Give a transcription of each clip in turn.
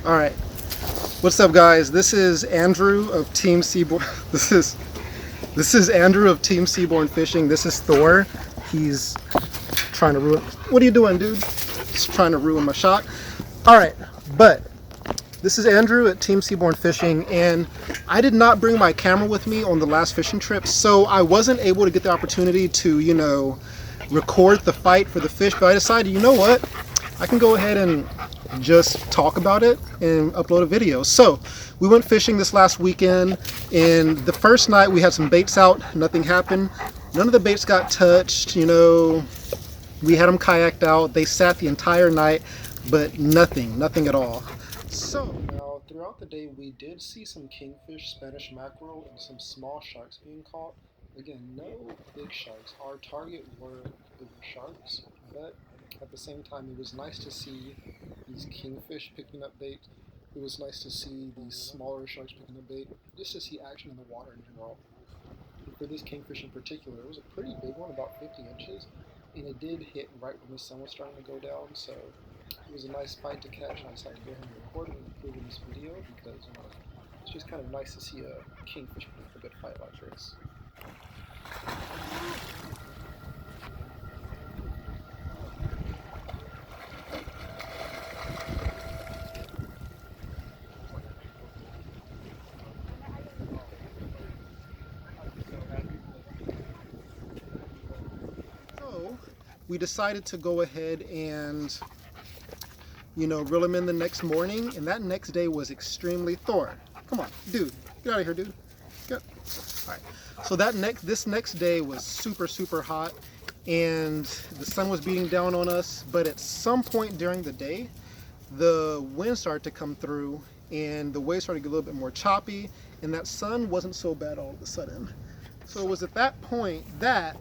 All right, what's up, guys? This is Andrew of Team Seaborn. This is Andrew of Team Seaborn Fishing. This is Thor. He's trying to ruin. What are you doing, dude? He's trying to ruin my shot. All right, but this is Andrew at Team Seaborn Fishing, and I did not bring my camera with me on the last fishing trip, so I wasn't able to get the opportunity to, record the fight for the fish. But I decided, you know what? I can go ahead and just talk about it and upload a video. So we went fishing this last weekend, and the first night we had some baits out. Nothing happened. None of the baits got touched. We had them kayaked out. They sat the entire night, but nothing at all. So now throughout the day we did see some kingfish, Spanish mackerel, and some small sharks being caught. Again, no big sharks. Our target were bigger sharks, but at the same time it was nice to see these kingfish picking up bait. It was nice to see these smaller sharks picking up bait, just to see action in the water in general. And for this kingfish in particular, it was a pretty big one, about 50 inches, and it did hit right when the sun was starting to go down, so it was a nice fight to catch, and I decided to go ahead and record it and include in this video because it's just kind of nice to see a kingfish put up a good fight like this. So we decided to go ahead and reel him in the next morning, and that next day was extremely Thor. Come on, dude, get out of here, dude. Get. All right. So this next day was super hot, and the sun was beating down on us. But at some point during the day, the wind started to come through, and the waves started to get a little bit more choppy, and that sun wasn't so bad all of a sudden. So it was at that point that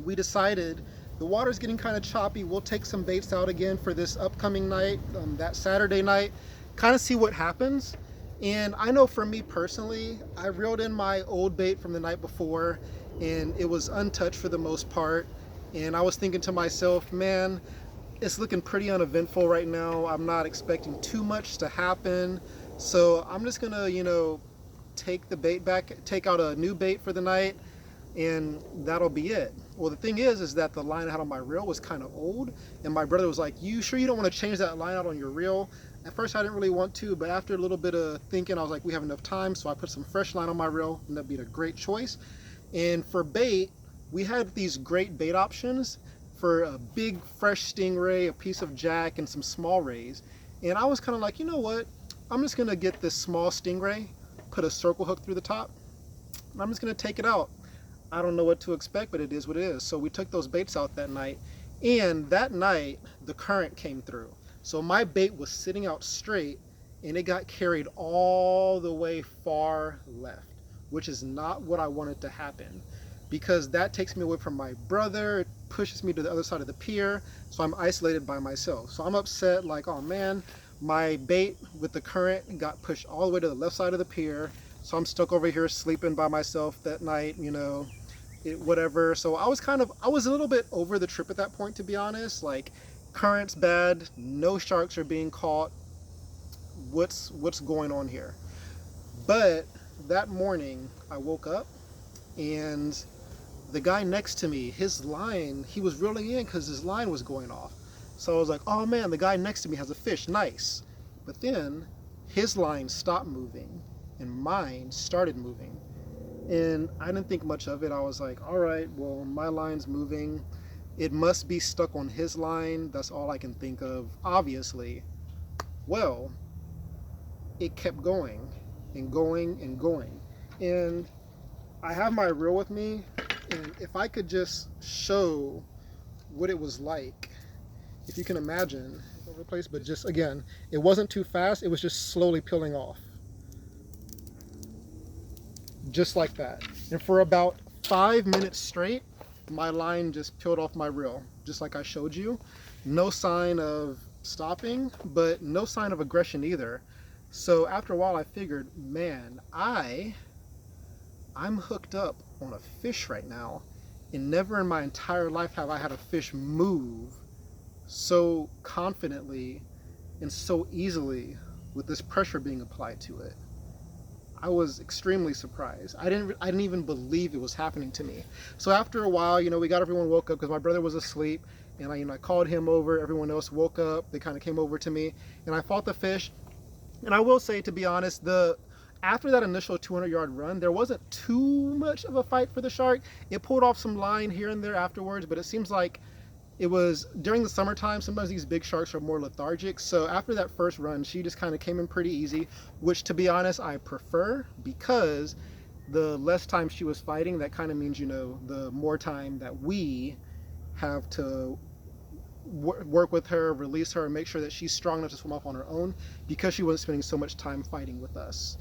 we decided the water's getting kind of choppy. We'll take some baits out again for this upcoming night, that Saturday night, kind of see what happens. And I know for me personally, I reeled in my old bait from the night before, and it was untouched for the most part. And I was thinking to myself, man, it's looking pretty uneventful right now. I'm not expecting too much to happen. So I'm just gonna, take the bait back, take out a new bait for the night, and that'll be it. Well, the thing is that the line I had on my reel was kind of old, and my brother was like, you sure you don't want to change that line out on your reel? At first I didn't really want to, but after a little bit of thinking, I was like, we have enough time, so I put some fresh line on my reel, and that'd be a great choice. And for bait, we had these great bait options for a big fresh stingray, a piece of jack, and some small rays. And I was kind of like, you know what, I'm just gonna get this small stingray, put a circle hook through the top, and I'm just gonna take it out. I don't know what to expect, but it is what it is. So we took those baits out that night, and that night the current came through. So my bait was sitting out straight, and it got carried all the way far left, which is not what I wanted to happen, because that takes me away from my brother. It pushes me to the other side of the pier, so I'm isolated by myself. So I'm upset, like, oh man, my bait with the current got pushed all the way to the left side of the pier, so I'm stuck over here sleeping by myself that night, whatever. So I was a little bit over the trip at that point, to be honest. Like, current's bad, no sharks are being caught. What's going on here? But that morning I woke up, and the guy next to me, his line, he was reeling in because his line was going off. So I was like, oh man, the guy next to me has a fish, nice. But then his line stopped moving and mine started moving. And I didn't think much of it. I was like, all right, well, my line's moving. It must be stuck on his line. That's all I can think of, obviously. Well, it kept going and going and going. And I have my reel with me, and if I could just show what it was like, if you can imagine, over the place, but just again, it wasn't too fast, it was just slowly peeling off. Just like that. And for about 5 minutes straight, my line just peeled off my reel, just like I showed you. No sign of stopping, but no sign of aggression either. So after a while I figured, man, I'm hooked up on a fish right now, and never in my entire life have I had a fish move so confidently and so easily with this pressure being applied to it. I was extremely surprised. I didn't even believe it was happening to me. So after a while, we got everyone woke up because my brother was asleep, and I called him over. Everyone else woke up. They kind of came over to me, and I fought the fish. And I will say, to be honest, the after that initial 200-yard run, there wasn't too much of a fight for the shark. It pulled off some line here and there afterwards, but it seems like it was during the summertime. Sometimes these big sharks are more lethargic. So after that first run, she just kind of came in pretty easy, which, to be honest, I prefer, because the less time she was fighting, that kind of means, the more time that we have to work with her, release her, and make sure that she's strong enough to swim off on her own, because she wasn't spending so much time fighting with us.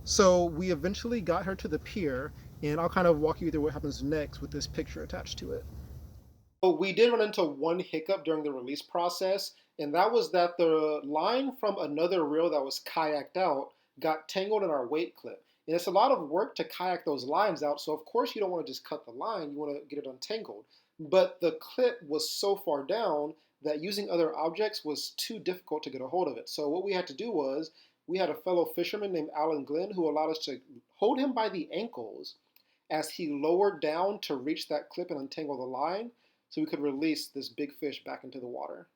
So we eventually got her to the pier, and I'll kind of walk you through what happens next with this picture attached to it. So we did run into one hiccup during the release process, and that was that the line from another reel that was kayaked out got tangled in our weight clip. And it's a lot of work to kayak those lines out, so of course you don't want to just cut the line, you want to get it untangled. But the clip was so far down that using other objects was too difficult to get a hold of it. So what we had to do was, we had a fellow fisherman named Alan Glenn who allowed us to hold him by the ankles as he lowered down to reach that clip and untangle the line, so we could release this big fish back into the water.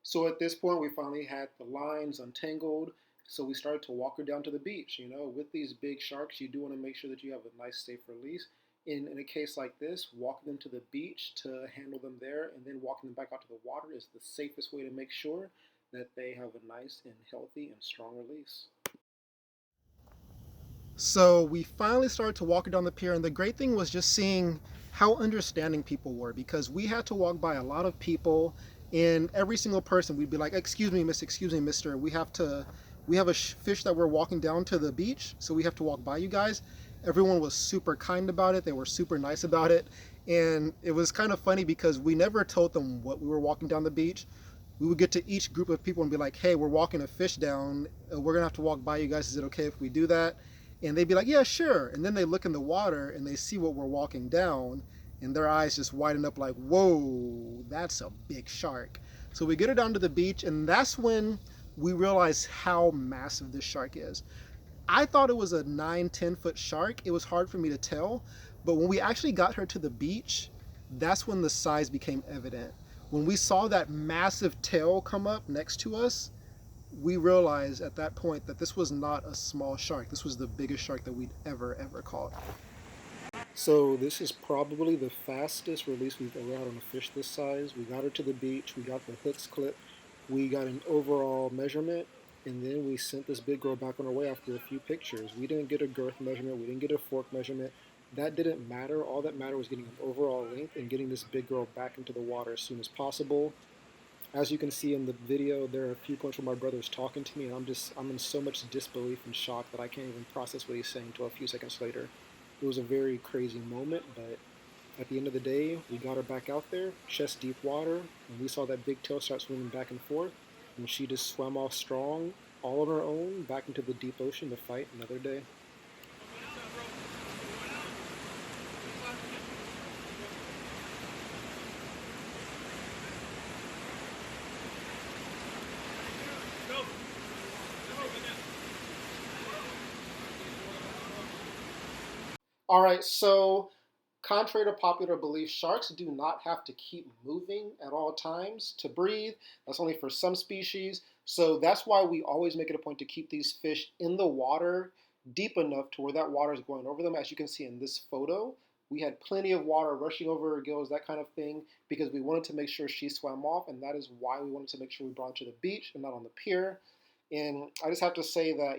So at this point, we finally had the lines untangled. So we started to walk her down to the beach. With these big sharks, you do want to make sure that you have a nice, safe release. In a case like this, walking them to the beach to handle them there, and then walking them back out to the water, is the safest way to make sure that they have a nice and healthy and strong release. So we finally started to walk down the pier, and the great thing was just seeing how understanding people were, because we had to walk by a lot of people, and every single person we'd be like, excuse me, miss, excuse me, mister, we have a fish that we're walking down to the beach, so we have to walk by you guys. Everyone was super kind about it. They were super nice about it. And it was kind of funny because we never told them what we were walking down the beach. We would get to each group of people and be like, hey, we're walking a fish down. We're going to have to walk by you guys. Is it okay if we do that? And they'd be like, yeah, sure. And then they look in the water and they see what we're walking down, and their eyes just widen up like, whoa, that's a big shark. So we get her down to the beach, and that's when we realize how massive this shark is. I thought it was a 9-10 foot shark. It was hard for me to tell, but when we actually got her to the beach, that's when the size became evident. When we saw that massive tail come up next to us, we realized at that point that this was not a small shark. This was the biggest shark that we'd ever caught. So this is probably the fastest release we've ever had on a fish this size. We got her to the beach, we got the hooks clipped, we got an overall measurement, and then we sent this big girl back on her way after a few pictures. We didn't get a girth measurement, we didn't get a fork measurement. That didn't matter. All that mattered was getting an overall length and getting this big girl back into the water as soon as possible. As you can see in the video, there are a few points where my brother's talking to me, and I'm in so much disbelief and shock that I can't even process what he's saying until a few seconds later. It was a very crazy moment, but at the end of the day, we got her back out there, chest deep water, and we saw that big tail start swimming back and forth, and she just swam off strong, all on her own, back into the deep ocean to fight another day. All right, so contrary to popular belief, sharks do not have to keep moving at all times to breathe. That's only for some species. So that's why we always make it a point to keep these fish in the water deep enough to where that water is going over them. As you can see in this photo, we had plenty of water rushing over her gills, that kind of thing, because we wanted to make sure she swam off, and that is why we wanted to make sure we brought her to the beach and not on the pier. And I just have to say that,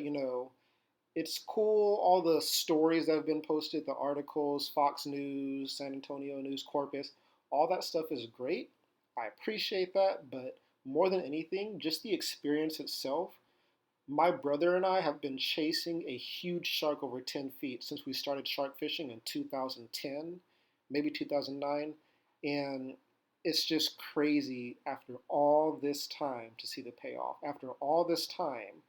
it's cool, all the stories that have been posted, the articles, Fox News, San Antonio News, Corpus, all that stuff is great. I appreciate that, but more than anything, just the experience itself. My brother and I have been chasing a huge shark over 10 feet since we started shark fishing in 2010, maybe 2009, and it's just crazy after all this time to see the payoff, after all this time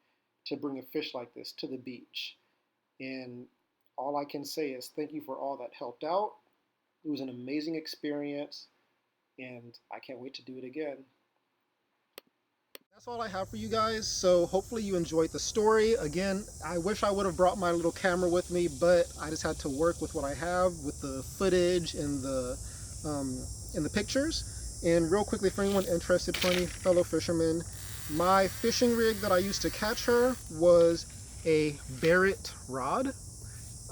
to bring a fish like this to the beach. And all I can say is thank you for all that helped out. It was an amazing experience, and I can't wait to do it again. That's all I have for you guys. So hopefully you enjoyed the story. Again, I wish I would have brought my little camera with me, but I just had to work with what I have with the footage and the pictures. And real quickly, for anyone interested, for any fellow fishermen, my fishing rig that I used to catch her was a Barrett rod,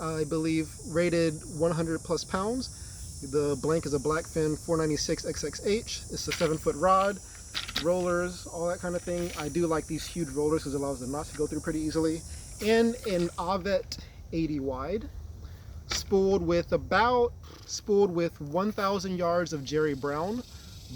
I believe rated 100 plus pounds. The blank is a Blackfin 496 XXH. It's a 7-foot rod. Rollers, all that kind of thing. I do like these huge rollers because it allows the knots to go through pretty easily. And an Avet 80 wide, spooled with 1,000 yards of Jerry Brown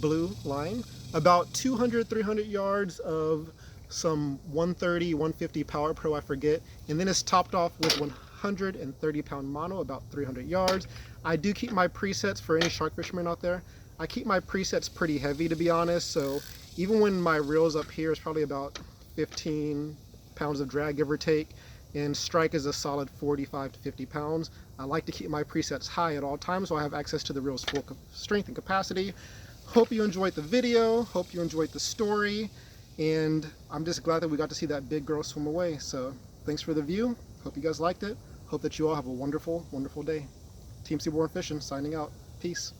blue line, about 200-300 yards of some 130, 150 Power Pro, I forget, and then it's topped off with 130-pound mono, about 300 yards. I do keep my presets for any shark fishermen out there. I keep my presets pretty heavy, to be honest, so even when my reel's up here, it's probably about 15 pounds of drag, give or take, and strike is a solid 45 to 50 pounds. I like to keep my presets high at all times so I have access to the reel's full strength and capacity. Hope you enjoyed the video, hope you enjoyed the story, and I'm just glad that we got to see that big girl swim away. So thanks for the view, hope you guys liked it, hope that you all have a wonderful, wonderful day. Team Seaborn Fishing signing out. Peace.